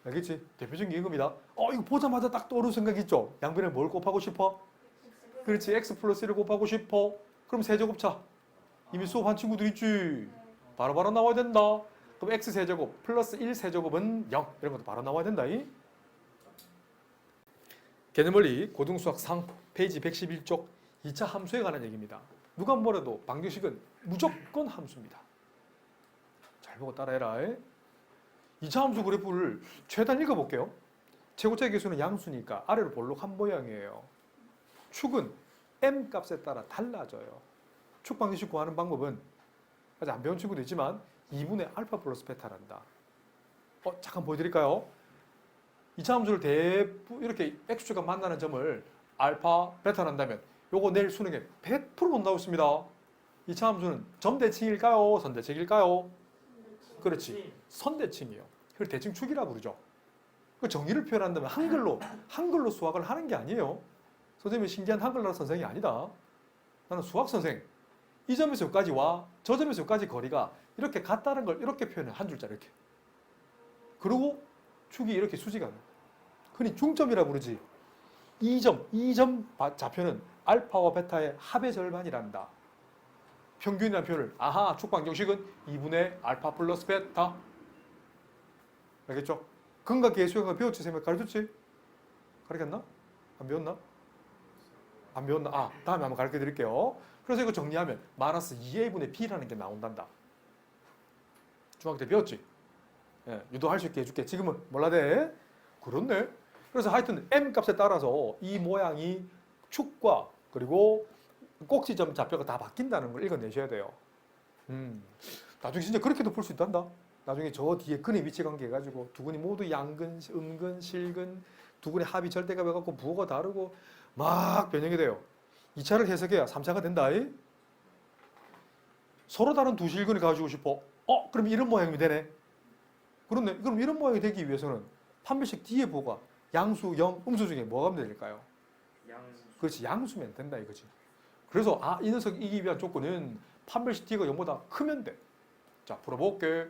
알겠지? 대표적인 게 이겁니다. 이거 보자마자 딱 떠오르는 생각 있죠? 양변에 뭘 곱하고 싶어? 그렇지, x 플러스 1을 곱하고 싶어. 그럼 세제곱차. 이미 수업한 친구들 있지? 바로바로 나와야 된다. 그럼 x 세제곱 플러스 1 세제곱은 0. 이런 것도 바로 나와야 된다. 개념원리 고등수학 3 페이지 111쪽 2차 함수에 관한 얘기입니다. 누가 뭐래도 방정식은 무조건 함수입니다. 잘 보고 따라해라. 2차 함수 그래프를 최대한 읽어볼게요. 최고차의 개수는 양수니까 아래로 볼록한 모양이에요. 축은 m 값에 따라 달라져요. 축 방정식 구하는 방법은 아직 안 배운 친구도 있지만 2분의 알파 플러스 베타란다. 잠깐 보여드릴까요? 2차 함수를 이렇게 x축과 만나는 점을 알파, 베타란다면 요거 내일 수능에 100% 온다고 했습니다. 2차 함수는 점대칭일까요? 선대칭일까요? 그렇지. 선대칭이에요. 그걸 대칭축이라고 그러죠. 그 정의를 표현한다면 한글로 수학을 하는 게 아니에요. 선생님이 신기한 한글나라 선생이 아니다. 나는 수학 선생. 이 점에서 여기까지와 저 점에서 여기까지 거리가 이렇게 같다는 걸 이렇게 표현해. 한 줄자 이렇게. 그리고 축이 이렇게 수직하는. 흔히 중점이라고 그러지. 이 점 좌표는 알파와 베타의 합의 절반이란다. 평균이라는 표현을 축방정식은 2분의 알파 플러스 베타. 알겠죠? 근각계의 수학을 배웠지? 선생님 가르쳤지? 가르쳤나? 안 배웠나? 안 배웠나? 다음에 한번 가르쳐 드릴게요. 그래서 이거 정리하면 마이너스 2a분의 b라는 게 나온단다. 중학교 때 배웠지? 유도할 수 있게 해줄게. 지금은 몰라대. 그렇네. 그래서 하여튼 m 값에 따라서 이 모양이 축과 그리고 꼭지점 좌표가 다 바뀐다는 걸 읽어내셔야 돼요. 나중에 진짜 그렇게도 풀 수 있단다. 나중에 저 뒤에 근의 위치 관계 해가지고 두 근이 모두 양근, 음근, 실근, 두 근의 합이 절대값 해갖고 부호가 다르고 막 변형이 돼요. 2차를 해석해야 3차가 된다. 서로 다른 두 실근을 가지고 싶어. 그럼 이런 모양이 되네. 그렇네. 그럼 이런 모양이 되기 위해서는 판별식 뒤에 부호가 양수, 영, 음수 중에 뭐가 하면 될까요?
양수.
그렇지. 양수면 된다 이거지. 그래서 이 녀석 이기기 위한 조건은 판별식 D가 0보다 크면 돼. 자, 풀어볼게.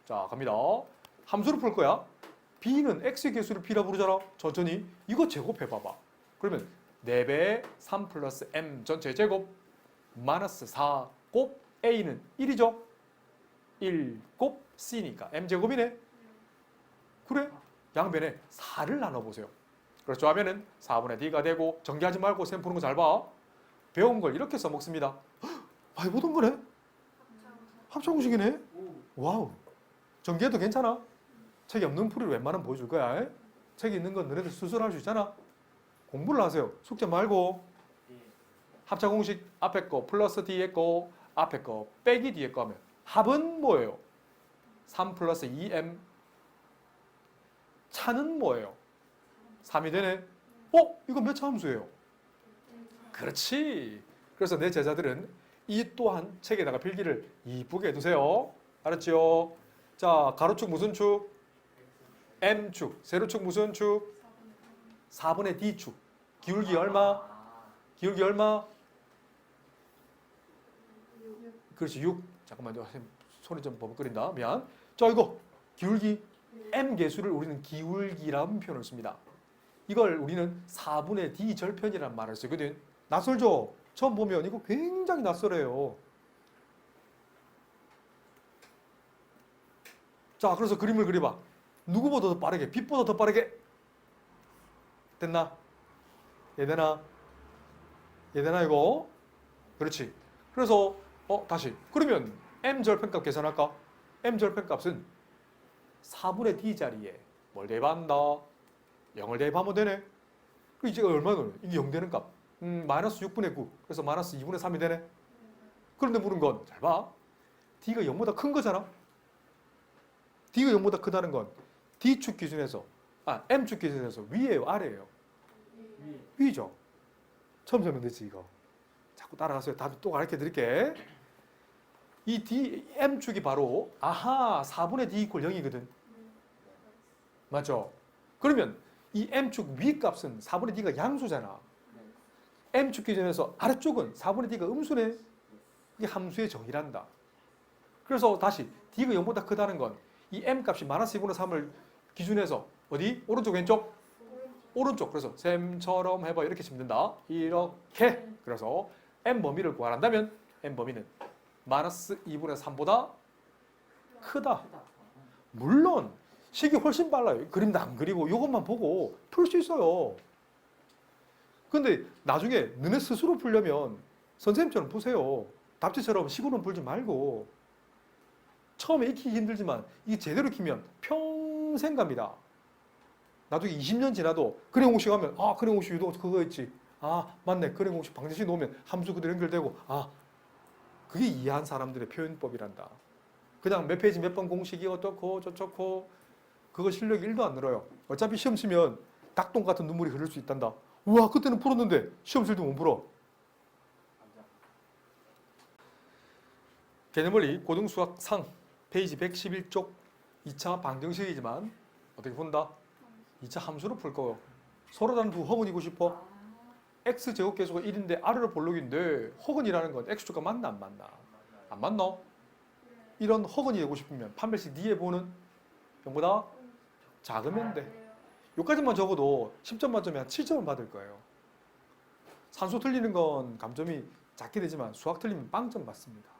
자, 갑니다. 함수를 풀 거야. B는 X의 개수를 B라고 부르잖아. 천천히. 이거 제곱해봐봐. 그러면 4배 3 플러스 M 전체 제곱 마이너스 4 곱 A는 1이죠. 1 곱 C니까 M제곱이네. 그래? 양변에 4를 나눠보세요. 그렇죠. 하면은 4분의 D가 되고 정리하지 말고 셈 푸는 거 잘 봐. 배운 걸 이렇게 써먹습니다. 많이 보던 거네? 합성공식이네? 와우. 전개해도 괜찮아? 책이 없는 풀이를 웬만하면 보여줄 거야. 책이 있는 건 너네들 스스로 할 수 있잖아. 공부를 하세요. 숙제 말고. 합차 공식 앞에 거 플러스 뒤에 거 앞에 거 빼기 뒤에 거 하면 합은 뭐예요? 3 플러스 2m. 차는 뭐예요? 3이 되네. 이거 몇 차 함수예요? 그렇지. 그래서 내 제자들은 이 또한 책에다가 필기를 이쁘게 해두세요. 알았죠? 자, 가로축 무슨 축? M축. 세로축 무슨 축? 4분의 D축. 기울기 얼마? 기울기 얼마? 그렇지, 6. 잠깐만요. 손이 좀 버벅거린다. 미안. 자, 이거 기울기 M 개수를 우리는 기울기라는 표현을 씁니다. 이걸 우리는 4분의 D 절편이라는 말을 쓰거든. 낯설죠? 처음 보면 이거 굉장히 낯설어요. 자, 그래서 그림을 그려봐. 누구보다 더 빠르게, 빛보다 더 빠르게. 됐나? 얘되나? 얘되나 이거? 그렇지. 그래서 다시. 그러면 M 절편값 계산할까? M 절편값은 4분의 D 자리에 뭘 대입한다? 0을 대입하면 되네. 그 이제 얼마나? 이게 0 되는 값. 마이너스 6분의 9. 그래서 마이너스 2분의 3이 되네. 그런데 물은 건, 잘 봐. D가 0보다 큰 거잖아. D가 0보다 크다는 건 D축 기준에서, M축 기준에서 위에요, 아래예요? 위죠. 처음 설명됐지, 이거. 자꾸 따라가세요. 답 또 가르쳐 드릴게. 이 M축이 바로, 4분의 D 이퀄 0이거든. 맞죠? 그러면 이 M축 위 값은 4분의 D가 양수잖아. M축 기준에서 아래쪽은 4분의 D가 음수네. 그게 함수의 정의란다. 그래서 다시 D가 0보다 크다는 건 이 M 값이 마이너스 2분의 3을 기준해서 어디? 오른쪽 왼쪽? 오른쪽. 그래서 셈처럼 해봐. 이렇게 치면 된다. 이렇게. 그래서 M 범위를 구하란다면 M 범위는 마이너스 2분의 3보다 크다. 물론 식이 훨씬 빨라요. 그림도 안 그리고 이것만 보고 풀 수 있어요. 근데 나중에 너네 스스로 풀려면 선생님처럼 푸세요. 답지처럼 식으로는 풀지 말고. 처음에 익히기 힘들지만 이게 제대로 익히면 평생 갑니다. 나중에 20년 지나도 근해 공식 하면 근해 공식 유도 그거 있지. 맞네. 근해 공식 방정식 놓으면 함수 그대로 연결되고 그게 이해한 사람들의 표현법이란다. 그냥 몇 페이지 몇 번 공식이 어떻고 저쩌고 그거 실력이 1도 안 늘어요. 어차피 시험 치면 닭똥 같은 눈물이 흐를 수 있단다. 우와, 그때는 풀었는데 시험 칠 때 못 풀어. 개념원리 고등수학 상 페이지 111쪽 2차 방정식이지만 어떻게 푼다? 2차 함수로 풀 거요. 서로 다른 두 허근이고 싶어? x제곱계수가 1인데 아래로 볼록인데 허근이라는 건 x축과 맞나 안 맞나? 안 맞나? 이런 허근이 되고 싶으면 판별식 D의 보는 0보다 작으면 돼. 여기까지만 적어도 10점 만점에 한 7점은 받을 거예요. 산수 틀리는 건 감점이 작게 되지만 수학 틀리면 빵점 받습니다.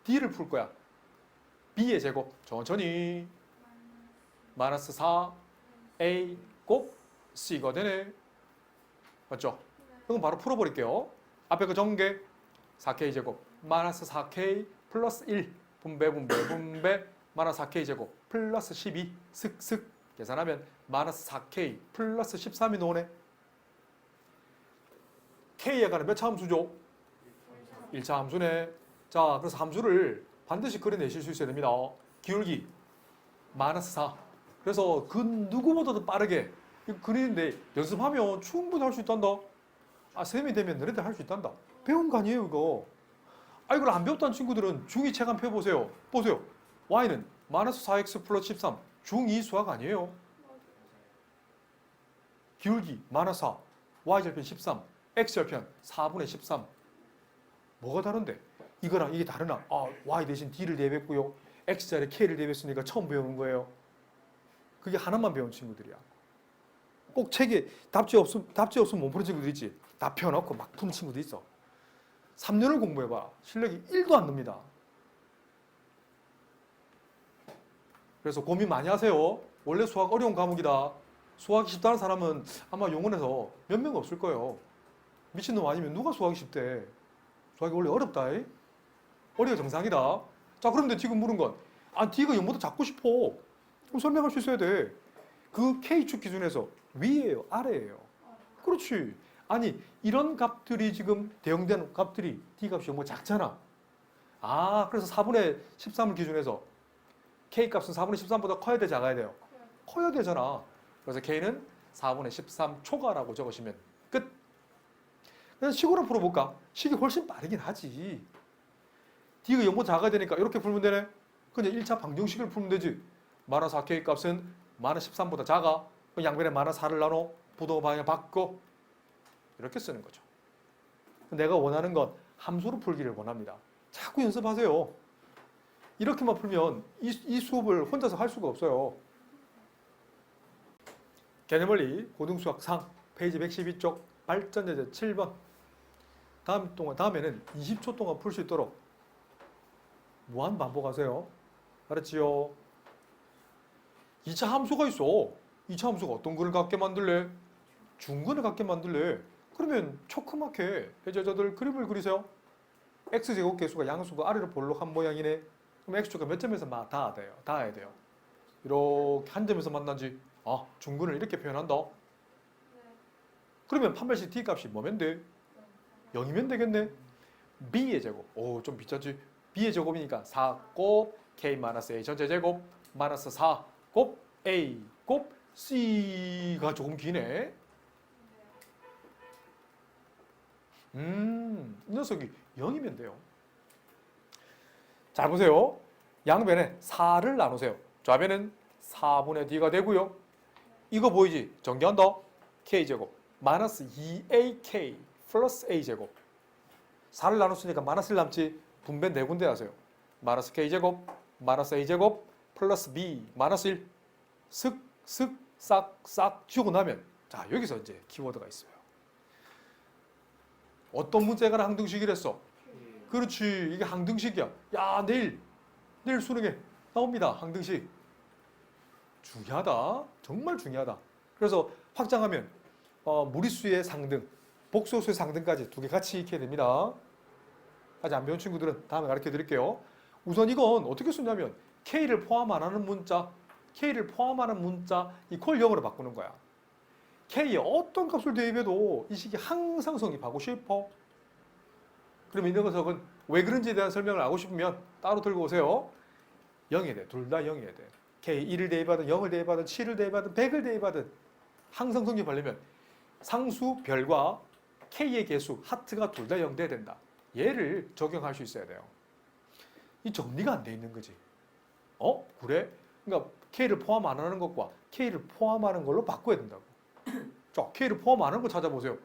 D를 풀 거야. B의 제곱 천천히 마이너스 4A 곱 C가 되네. 맞죠? 그럼 바로 풀어버릴게요. 앞에 그 전개 4K 제곱 마이너스 4K 플러스 1 분배 마이너스 4K 제곱 플러스 12 슥슥 계산하면 마이너스 4K 플러스 13이 나오네. K에 관한 몇 차 함수죠? 1차 함수네. 자, 그래서 함수를 반드시 그려내실 수 있어야 됩니다. 기울기 마이너스 4. 그래서 그 누구보다도 빠르게 그리는데 연습하면 충분히 할 수 있단다. 셈이 되면 너네들 할 수 있단다. 배운 거 아니에요, 이거. 이걸 안 배웠다는 친구들은 중2 책 한 펴 보세요. 보세요. y는 마이너스 4x 플러스 13. 중2 수학 아니에요. 기울기 마이너스 4. y절편 13. x절편 4분의 13. 뭐가 다른데? 이거랑 이게 다르나? y 대신 d를 대입했고요. x자리에 k를 대입했으니까 처음 배우는 거예요. 그게 하나만 배운 친구들이야. 꼭 책에 답지 없으면 못 푸는 친구들 있지. 다 펴놓고 막 푸는 친구도 있어. 3년을 공부해봐. 실력이 1도 안 늡니다. 그래서 고민 많이 하세요. 원래 수학 어려운 과목이다. 수학이 쉽다는 사람은 아마 영원에서 몇 명 없을 거예요. 미친놈 아니면 누가 수학이 쉽대. 수학이 원래 어렵다. 어려야 정상이다. 자, 그런데 지금 물은 건 D가 0보다 작고 싶어. 그럼 설명할 수 있어야 돼. 그 K축 기준에서 위예요, 아래예요? 그렇지. 아니 이런 값들이 지금 대응되는 값들이 D값이 뭐 작잖아. 아 그래서 4분의 13을 기준해서 K값은 4분의 13보다 커야 돼 작아야 돼요? 커야 되잖아. 그래서 K는 4분의 13초가라고 적으시면 끝. 그래서 식으로 풀어볼까? 식이 훨씬 빠르긴 하지. D가 0보다 작아야 되니까 이렇게 풀면 되네. 그냥 1차 방정식을 풀면 되지. 마이너스 4K 값은 마이너스 13보다 작아. 양변에 마이너스 4를 나눠 부동 방향 바꿔. 이렇게 쓰는 거죠. 내가 원하는 건 함수로 풀기를 원합니다. 자꾸 연습하세요. 이렇게만 풀면 이 수업을 혼자서 할 수가 없어요. 개념원리 고등수학 상 페이지 112쪽 발전제제 7번. 다음에는 20초 동안 풀 수 있도록 무한 반복하세요. 알았지요? 2차 함수가 있어. 2차 함수가 어떤 거를 갖게 만들래? 중근을 갖게 만들래. 그러면 조그맣게 해저자들 그림을 그리세요. x제곱 개수가 양수가 아래로 볼록한 모양이네. 그럼 x축가 몇 점에서 닿아야 돼요. 이렇게 한 점에서 만난지. 아, 중근을 이렇게 표현한다. 그러면 판별식 d 값이 뭐면 돼? 0이면 되겠네. b의 제곱. 오, 좀 비싸지. b의 제곱이니까 4 곱 k-a 전체 제곱 마이너스 4 곱 a 곱 c가 조금 기네. 이 녀석이 0이면 돼요. 잘 보세요. 양변에 4를 나누세요. 좌변은 4분의 d가 되고요. 이거 보이지? 전개한다. k제곱 마이너스 2ak 플러스 a제곱. 4를 나눴으니까 마이너스를 남지. 분배 4군데 하세요. 마이너스 k제곱 마이너스 a제곱 플러스 b 마이너스 1 슥슥 싹싹 지우고 나면 자 여기서 이제 키워드가 있어요. 어떤 문제가 항등식이랬어? 그렇지. 이게 항등식이야. 야 내일 수능에 나옵니다. 항등식. 중요하다. 정말 중요하다. 그래서 확장하면 무리수의 상등, 복소수의 상등까지 두 개 같이 익혀야 됩니다. 아직 안 배운 친구들은 다음에 가르쳐 드릴게요. 우선 이건 어떻게 쓰냐면 K를 포함 안 하는 문자, K를 포함하는 문자 이퀄 0으로 바꾸는 거야. K에 어떤 값을 대입해도 이 식이 항상 성립하고 싶어. 그럼 이 녀석은 왜 그런지에 대한 설명을 알고 싶으면 따로 들고 오세요. 0이 돼. 둘 다 0이어야 돼. K 1을 대입하든 0을 대입하든 7을 대입하든 100을 대입하든 항상 성립하려면 상수 별과 K의 개수 하트가 둘 다 0 돼야 된다. 얘를 적용할 수 있어야 돼요. 이 정리가 안 돼 있는 거지. 그래? 그러니까 K를 포함 안 하는 것과 K를 포함하는 걸로 바꿔야 된다고. 자, K를 포함 안 하는 거 찾아보세요.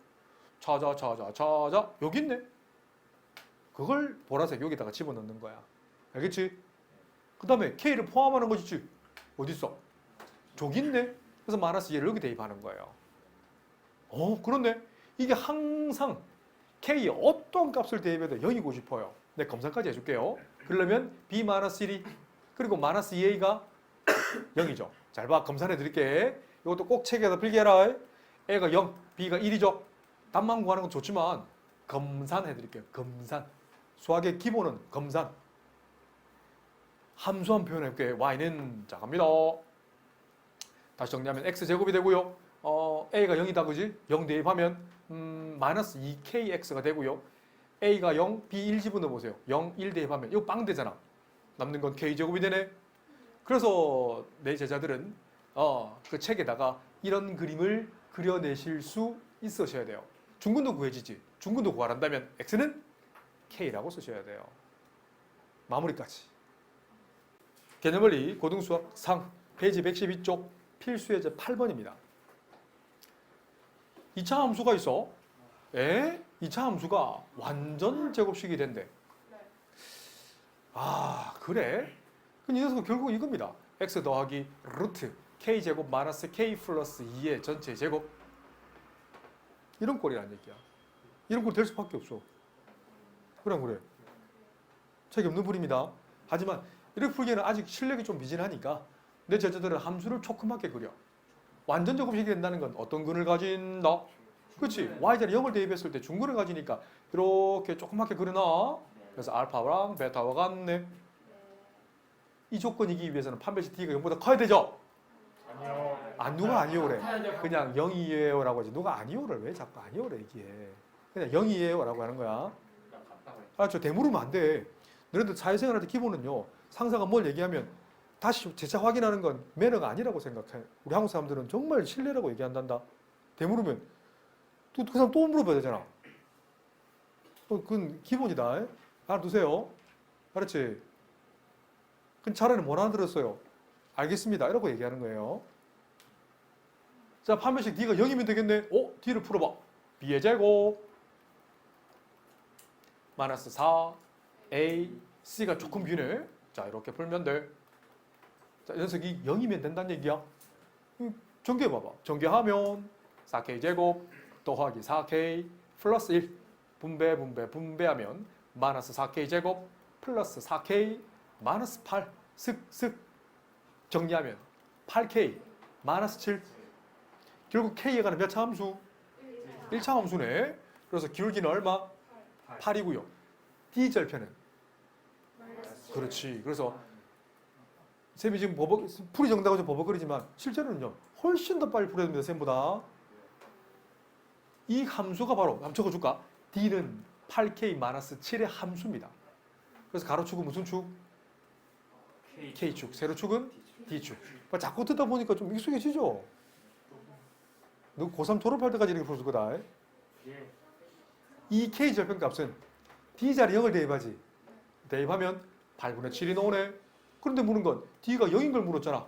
찾아. 여기 있네. 그걸 보라색 여기다가 집어넣는 거야. 알겠지? 그 다음에 K를 포함하는 것이지. 어디 있어? 저기 있네. 그래서 마이너스 얘를 여기 대입하는 거예요. 그런데 이게 항상 K에 어떤 값을 대입해도 0이고 싶어요. 내 검사까지 해줄게요. 그러려면 B-1이 그리고 마이너스 2A가 0이죠. 잘 봐. 검사해 드릴게. 이것도 꼭 책에다 필기해라. A가 0, B가 1이죠. 답만 구하는 건 좋지만 검산해 드릴게요. 검산. 수학의 기본은 검산. 함수한 표현해볼게. Y는 자 갑니다. 다시 정리하면 X제곱이 되고요. A가 0이다 그지? 0 대입하면 마이너스 2kx가 되고요. A가 0, B 1 집어넣어보세요. 0, 1 대입하면 이거 빵 되잖아. 남는 건 k제곱이 되네. 그래서 내 제자들은 그 책에다가 이런 그림을 그려내실 수 있으셔야 돼요. 중근도 구해지지. 중근도 구하란다면 x는 k라고 쓰셔야 돼요. 마무리까지. 개념원리 고등수학 상 페이지 112쪽 필수예제 8번입니다. 2차 함수가 있어. 2차 함수가 완전 제곱식이 된대. 아 그래? 그럼 이 녀석은 결국 이겁니다. x 더하기 루트 k제곱 마이너스 k 플러스 2의 전체 제곱. 이런 꼴이란 얘기야. 이런 꼴 될 수밖에 없어. 그래. 책이 없는 풀입니다. 하지만 이렇게 풀기에는 아직 실력이 좀 미진하니까 내 제자들은 함수를 조그맣게 그려. 완전 제곱식이 된다는 건 어떤 근을 가진다? 그렇지. y자리 0을 대입했을 때 중근을 가지니까 이렇게 조그맣게 그려놔. 그래서 알파랑 베타와 같네. 이 조건이기 위해서는 판별식 D가 0보다 커야 되죠?
아니요.
누가 아니오래. 그냥 0이에요라고 하지. 누가 아니오를 왜 자꾸 아니오래 얘기해. 그냥 0이에요라고 하는 거야. 저 대물으면 안 돼. 너희들 사회생활 할 때 기본은요. 상사가 뭘 얘기하면 다시 재차 확인하는 건 매너가 아니라고 생각해. 우리 한국 사람들은 정말 신뢰라고 얘기한단다. 대물으면 그 사람 또 물어봐야 되잖아. 그건 기본이다. 알아두세요. 알았지? 그럼 차라리 뭘 알아들었어요? 알겠습니다. 이라고 얘기하는 거예요. 자, 판별식 D가 0이면 되겠네. D를 풀어봐. B의 제곱 마이너스 4 A C가 조금 비네. 자, 이렇게 풀면 돼. 자, 이 녀석이 0이면 된다는 얘기야. 전개해봐봐. 전개하면 4K 제곱 더하기 4K 플러스 1 분배하면 마이너스 4K 제곱 플러스 4K 마이너스 8 슥슥 정리하면 8K 마이너스 7 결국 K에 가는 몇 차 함수? 1차 함수네. 그래서 기울기는 얼마? 8이고요. D절편은? 그렇지. 그래서 쌤이 지금 풀이 정다고 좀 버벅거리지만 실제로는요. 훨씬 더 빨리 풀어야 됩니다. 쌤보다. 이 함수가 바로 한번 적어줄까? D는 8K-7의 함수입니다. 그래서 가로축은 무슨 축? K축. 세로축은 D축. 자꾸 듣다 보니까 좀 익숙해지죠? 너 고3 졸업할 때까지 이렇게 풀었을 거다. 이 K 절편값은 D 자리 0을 대입하지. 대입하면 8분의 7이 나오네. 그런데 물은 건 D가 0인 걸 물었잖아.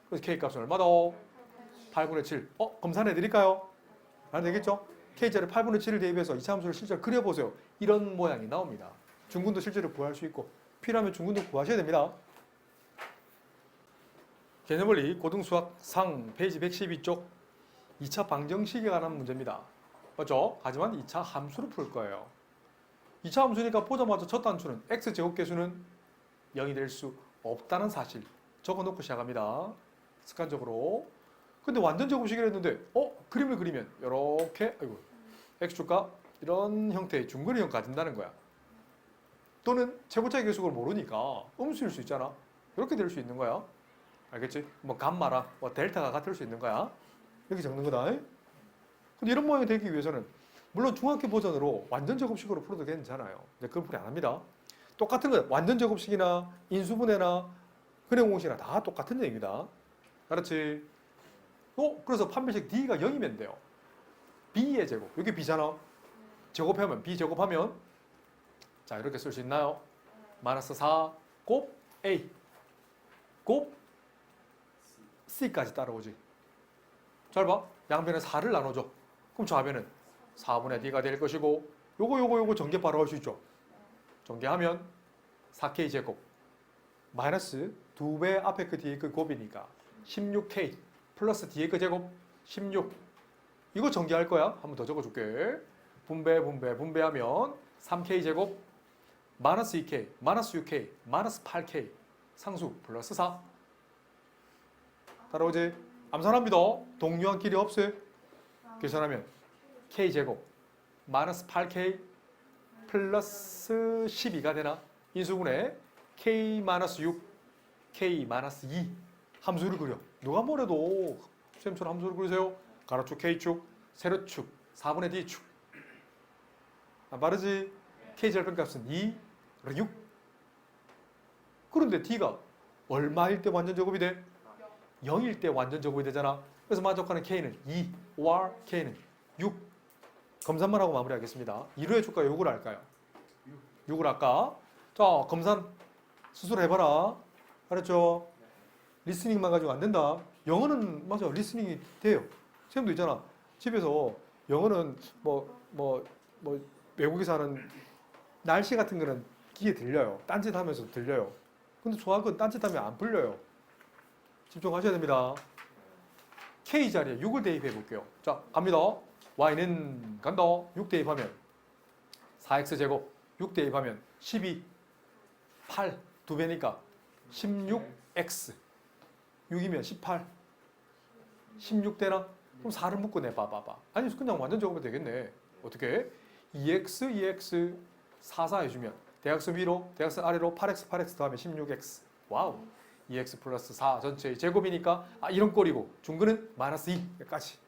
그래서 K 값은 얼마다? 8분의 7. 검산해 드릴까요? 안 되겠죠? K자리 8분의 7을 대입해서 이차 함수를 실제로 그려보세요. 이런 모양이 나옵니다. 중근도 실제로 구할 수 있고 필요하면 중근도 구하셔야 됩니다. 개념원리 고등수학 상 페이지 112쪽 2차 방정식에 관한 문제입니다. 맞죠? 하지만 2차 함수로 풀 거예요. 2차 함수니까 보자마자 첫 단추는 x제곱계수는 0이 될 수 없다는 사실 적어놓고 시작합니다. 습관적으로. 근데 완전 제곱식이라 했는데 그림을 그리면 이렇게 x축과 이런 형태의 중근의 형 가진다는 거야. 또는 최고차의 계수를 모르니까 음수일 수 있잖아. 이렇게 될 수 있는 거야. 알겠지? 뭐 감마랑 뭐 델타가 같을 수 있는 거야. 이렇게 적는 거다. 근데 이런 모양이 되기 위해서는 물론 중학교 버전으로 완전 제곱식으로 풀어도 괜찮아요. 근데 그건 풀이 안 합니다. 똑같은 거 완전 제곱식이나 인수분해나 근해공식이나 다 똑같은 얘기입니다. 알았지? 그래서 판별식 D가 0이면 돼요. B의 제곱. 여기 B잖아. 제곱하면 B 제곱하면 자 이렇게 쓸 수 있나요? 마이너스 4 곱 A 곱 C까지 따라오지. 잘 봐. 양변에 4를 나눠줘. 그럼 좌변은 4분의 D가 될 것이고 요거 전개 바로 할 수 있죠. 전개하면 4K 제곱 마이너스 2배 앞에 그 뒤에 그 곱이니까 16K 플러스 뒤에 그 제곱 16 이거 전개할 거야. 한 번 더 적어줄게. 분배하면 3K 제곱 마이너스 2K 마이너스 6K 마이너스 8K 상수 플러스 4 따라오지? 암산합니다. 동요한 길이 없어요. 계산하면 K제곱 마이너스 8K 플러스 12가 되나? 인수분해 K-6 K-2 함수를 그려. 누가 뭐래도 쌤처럼 함수를 그리세요. 가로축 K축 세로축 4분의 D축 안 빠르지? K절편값은 2, 6 그런데 D가 얼마일 때 완전 제곱이 돼? 0일 때 완전 제곱이 되잖아. 그래서 만족하는 K는 2, or K는 6 검산만 하고 마무리하겠습니다. 2로 해줄까요? 요걸 할까요? 6을 할까? 자, 검산 스스로 해봐라. 알았죠? 리스닝만 가지고 안 된다. 영어는 맞아. 리스닝이 돼요. 쌤도 있잖아. 집에서 영어는 외국에서 하는 날씨 같은 거는 귀에 들려요. 딴짓하면서 들려요. 근데 수학은 딴짓하면 안 풀려요. 집중하셔야 됩니다. K 자리에 6을 대입해 볼게요. 자, 갑니다. Y는 간다. 6 대입하면 4X제곱 6 대입하면 12 8 2배니까 16X 6이면 18 16 되나? 그럼 4를 묶고 내봐봐. 아니 그냥 완전 적으면 되겠네. 어떻게? 2X 4 해주면 대각선 위로 대각선 아래로 8X 더하면 16X 와우 2x 플러스 4 전체의 제곱이니까 이런 꼴이고 중근은 마이너스 2까지